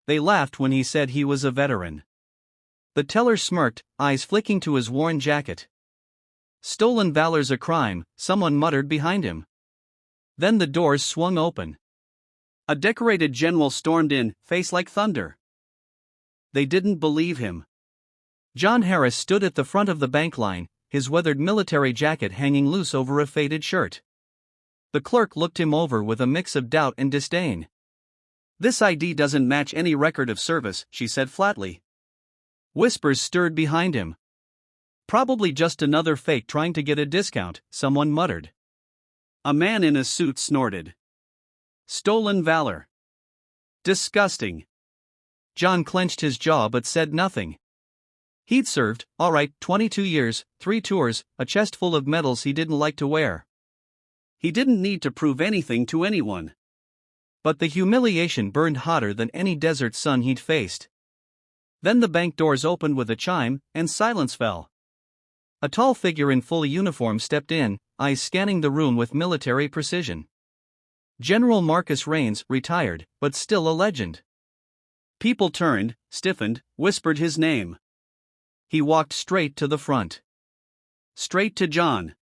They laughed when he said he was a veteran. The teller smirked, eyes flicking to his worn jacket. "Stolen valor's a crime," someone muttered behind him. Then the doors swung open. A decorated general stormed in, face like thunder. They didn't believe him. John Harris stood at the front of the bank line, his weathered military jacket hanging loose over a faded shirt. The clerk looked him over with a mix of doubt and disdain. "This ID doesn't match any record of service," she said flatly. Whispers stirred behind him. "Probably just another fake trying to get a discount," someone muttered. A man in a suit snorted. "Stolen valor. Disgusting." John clenched his jaw but said nothing. He'd served, all right, 22 years, 3 tours, a chest full of medals he didn't like to wear. He didn't need to prove anything to anyone. But the humiliation burned hotter than any desert sun he'd faced. Then the bank doors opened with a chime, and silence fell. A tall figure in full uniform stepped in, eyes scanning the room with military precision. General Marcus Raines, retired, but still a legend. People turned, stiffened, whispered his name. He walked straight to the front. Straight to John.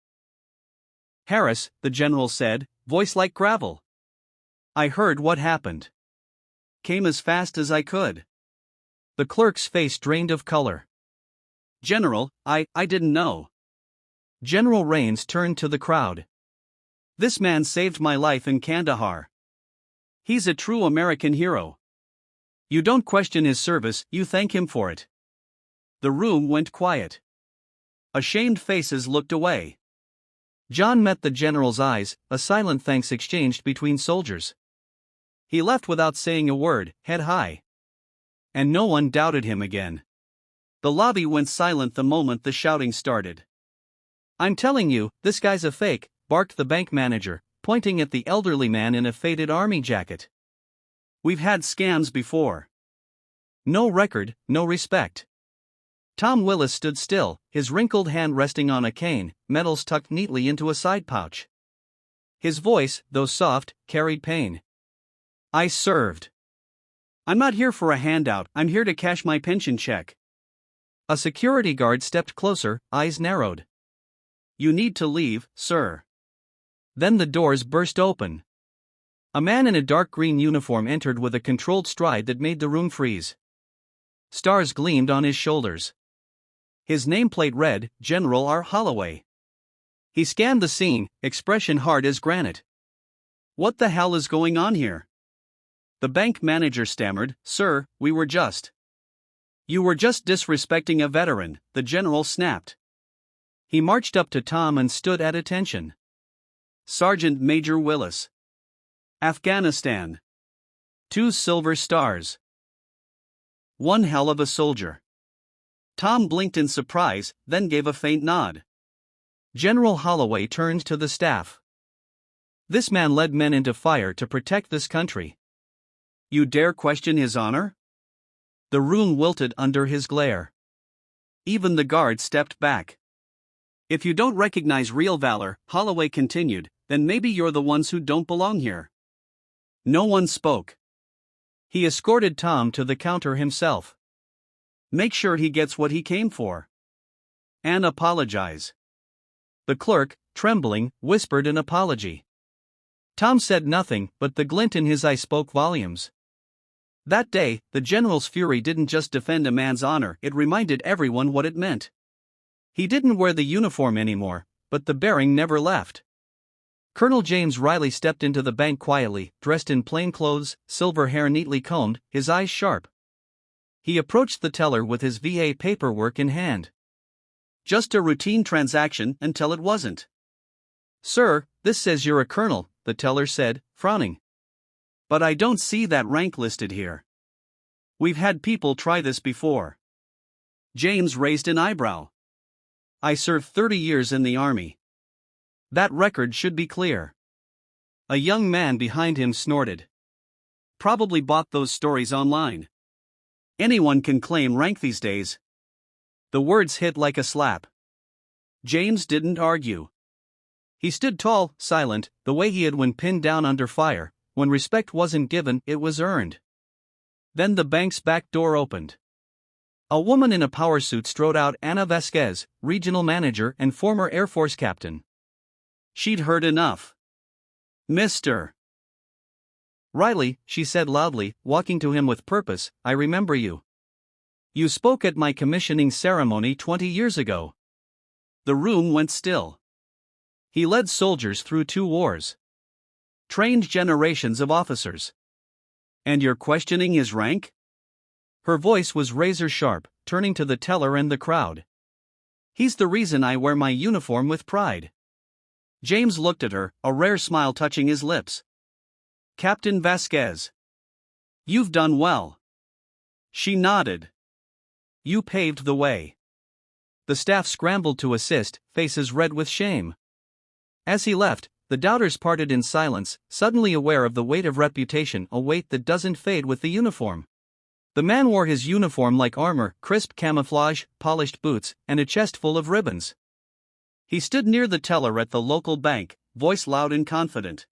"Harris," the general said, voice like gravel. "I heard what happened. Came as fast as I could." The clerk's face drained of color. "General, I didn't know." General Raines turned to the crowd. "This man saved my life in Kandahar. He's a true American hero. You don't question his service, you thank him for it." The room went quiet. Ashamed faces looked away. John met the general's eyes, a silent thanks exchanged between soldiers. He left without saying a word, head high. And no one doubted him again. The lobby went silent the moment the shouting started. "I'm telling you, this guy's a fake," barked the bank manager, pointing at the elderly man in a faded army jacket. "We've had scams before. No record, no respect." Tom Willis stood still, his wrinkled hand resting on a cane, medals tucked neatly into a side pouch. His voice, though soft, carried pain. "I served. I'm not here for a handout, I'm here to cash my pension check." A security guard stepped closer, eyes narrowed. "You need to leave, sir." Then the doors burst open. A man in a dark green uniform entered with a controlled stride that made the room freeze. Stars gleamed on his shoulders. His nameplate read, General R. Holloway. He scanned the scene, expression hard as granite. "What the hell is going on here?" The bank manager stammered, "Sir, we were just..." "You were just disrespecting a veteran," the general snapped. He marched up to Tom and stood at attention. "Sergeant Major Willis. Afghanistan. 2 silver stars. One hell of a soldier." Tom blinked in surprise, then gave a faint nod. General Holloway turned to the staff. "This man led men into fire to protect this country. You dare question his honor?" The room wilted under his glare. Even the guard stepped back. "If you don't recognize real valor," Holloway continued, "then maybe you're the ones who don't belong here." No one spoke. He escorted Tom to the counter himself. "Make sure he gets what he came for. And apologize." The clerk, trembling, whispered an apology. Tom said nothing, but the glint in his eye spoke volumes. That day, the general's fury didn't just defend a man's honor, it reminded everyone what it meant. He didn't wear the uniform anymore, but the bearing never left. Colonel James Riley stepped into the bank quietly, dressed in plain clothes, silver hair neatly combed, his eyes sharp. He approached the teller with his VA paperwork in hand. "Just a routine transaction until it wasn't." "Sir, this says you're a colonel," the teller said, frowning. "But I don't see that rank listed here. We've had people try this before." James raised an eyebrow. "I served 30 years in the army. That record should be clear." A young man behind him snorted. "Probably bought those stories online. Anyone can claim rank these days." The words hit like a slap. James didn't argue. He stood tall, silent, the way he had when pinned down under fire. When respect wasn't given, it was earned. Then the bank's back door opened. A woman in a power suit strode out. Ana Vasquez, regional manager and former Air Force captain. She'd heard enough. Mr. Riley, she said loudly, walking to him with purpose, I remember you. You spoke at my commissioning ceremony 20 years ago. The room went still. He led soldiers through 2 wars. Trained generations of officers. And you're questioning his rank? Her voice was razor sharp, turning to the teller and the crowd. He's the reason I wear my uniform with pride. James looked at her, a rare smile touching his lips. Captain Vasquez. You've done well. She nodded. You paved the way. The staff scrambled to assist, faces red with shame. As he left, the doubters parted in silence, suddenly aware of the weight of reputation, a weight that doesn't fade with the uniform. The man wore his uniform like armor, crisp camouflage, polished boots, and a chest full of ribbons. He stood near the teller at the local bank, voice loud and confident.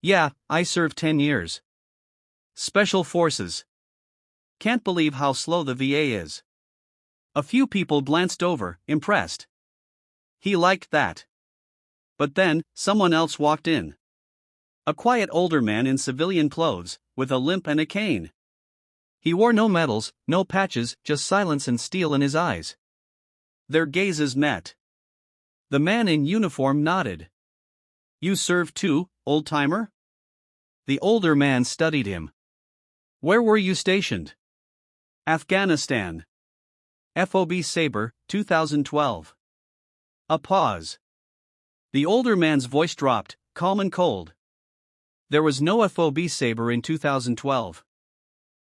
Yeah, I served 10 years. Special Forces. Can't believe how slow the VA is. A few people glanced over, impressed. He liked that. But then, someone else walked in. A quiet older man in civilian clothes, with a limp and a cane. He wore no medals, no patches, just silence and steel in his eyes. Their gazes met. The man in uniform nodded. You served too, old-timer? The older man studied him. Where were you stationed? Afghanistan. FOB Sabre, 2012. A pause. The older man's voice dropped, calm and cold. There was no FOB Sabre in 2012.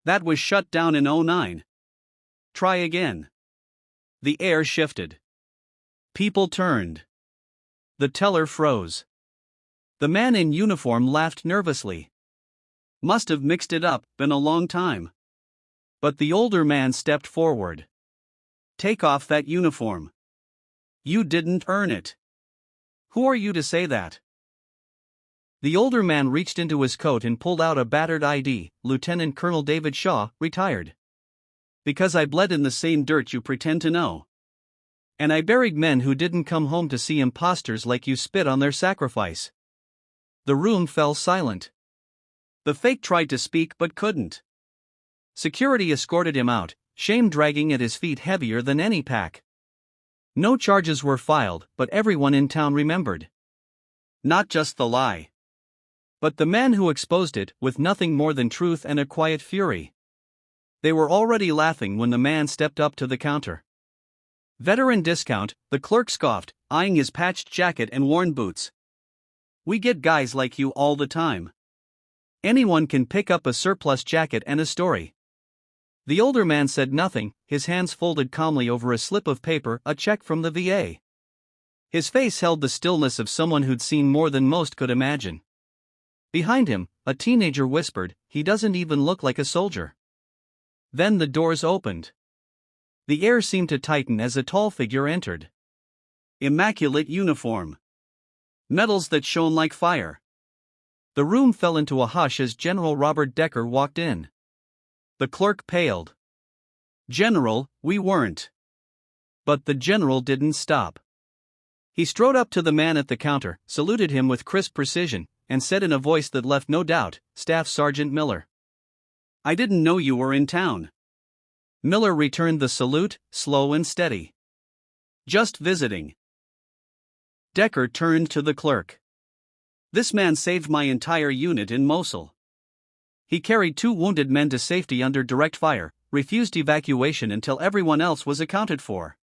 That was shut down in 2009. Try again. The air shifted. People turned. The teller froze. The man in uniform laughed nervously. Must have mixed it up, been a long time. But the older man stepped forward. Take off that uniform. You didn't earn it. Who are you to say that? The older man reached into his coat and pulled out a battered ID, Lieutenant Colonel David Shaw, retired. Because I bled in the same dirt you pretend to know. And I buried men who didn't come home to see imposters like you spit on their sacrifice. The room fell silent. The fake tried to speak but couldn't. Security escorted him out, shame dragging at his feet heavier than any pack. No charges were filed, but everyone in town remembered. Not just the lie, but the man who exposed it, with nothing more than truth and a quiet fury. They were already laughing when the man stepped up to the counter. Veteran discount, the clerk scoffed, eyeing his patched jacket and worn boots. We get guys like you all the time. Anyone can pick up a surplus jacket and a story. The older man said nothing, his hands folded calmly over a slip of paper, a check from the VA. His face held the stillness of someone who'd seen more than most could imagine. Behind him, a teenager whispered, he doesn't even look like a soldier. Then the doors opened. The air seemed to tighten as a tall figure entered. Immaculate uniform. Medals that shone like fire. The room fell into a hush as General Robert Decker walked in. The clerk paled. General, we weren't. But the general didn't stop. He strode up to the man at the counter, saluted him with crisp precision, and said in a voice that left no doubt, Staff Sergeant Miller. I didn't know you were in town. Miller returned the salute, slow and steady. Just visiting. Decker turned to the clerk. This man saved my entire unit in Mosul. He carried 2 wounded men to safety under direct fire, refused evacuation until everyone else was accounted for.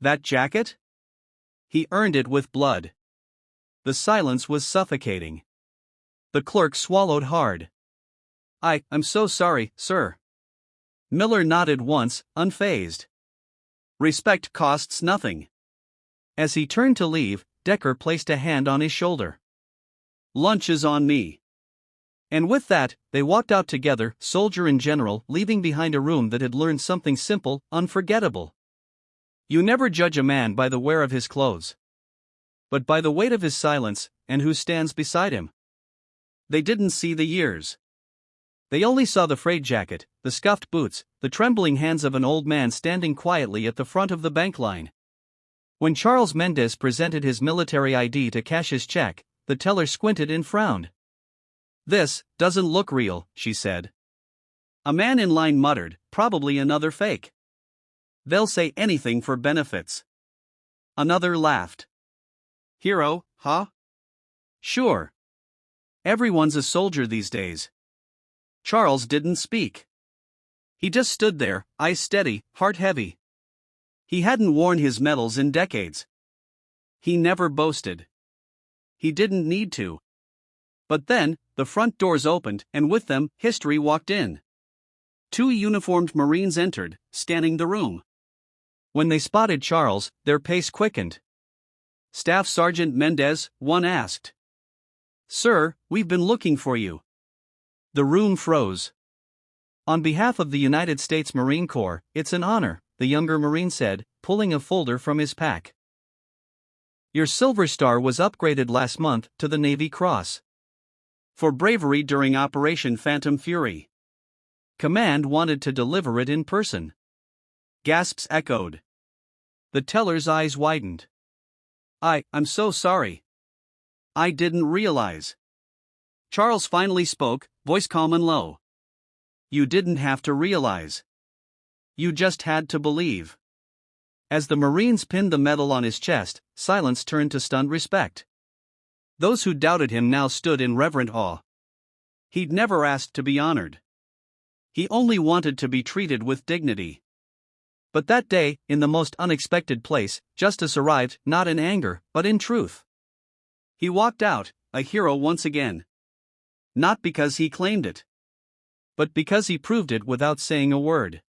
That jacket? He earned it with blood. The silence was suffocating. The clerk swallowed hard. I'm so sorry, sir. Miller nodded once, unfazed. Respect costs nothing. As he turned to leave, Decker placed a hand on his shoulder. Lunch is on me. And with that, they walked out together, soldier and general, leaving behind a room that had learned something simple, unforgettable. You never judge a man by the wear of his clothes, but by the weight of his silence, and who stands beside him. They didn't see the years. They only saw the frayed jacket, the scuffed boots, the trembling hands of an old man standing quietly at the front of the bank line. When Charles Mendez presented his military ID to cash his check, the teller squinted and frowned. "This doesn't look real," she said. A man in line muttered, "Probably another fake. They'll say anything for benefits." Another laughed. "Hero, huh? Sure. Everyone's a soldier these days." Charles didn't speak. He just stood there, eyes steady, heart heavy. He hadn't worn his medals in decades. He never boasted. He didn't need to. But then, the front doors opened, and with them, history walked in. 2 uniformed Marines entered, scanning the room. When they spotted Charles, their pace quickened. "Staff Sergeant Mendez," one asked. "Sir, we've been looking for you." The room froze. "On behalf of the United States Marine Corps, it's an honor," the younger Marine said, pulling a folder from his pack. "Your Silver Star was upgraded last month to the Navy Cross. For bravery during Operation Phantom Fury. Command wanted to deliver it in person." Gasps echoed. The teller's eyes widened. I'm so sorry. I didn't realize." Charles finally spoke, voice calm and low. "You didn't have to realize. You just had to believe." As the Marines pinned the medal on his chest, silence turned to stunned respect. Those who doubted him now stood in reverent awe. He'd never asked to be honored. He only wanted to be treated with dignity. But that day, in the most unexpected place, justice arrived, not in anger, but in truth. He walked out, a hero once again. Not because he claimed it, but because he proved it without saying a word.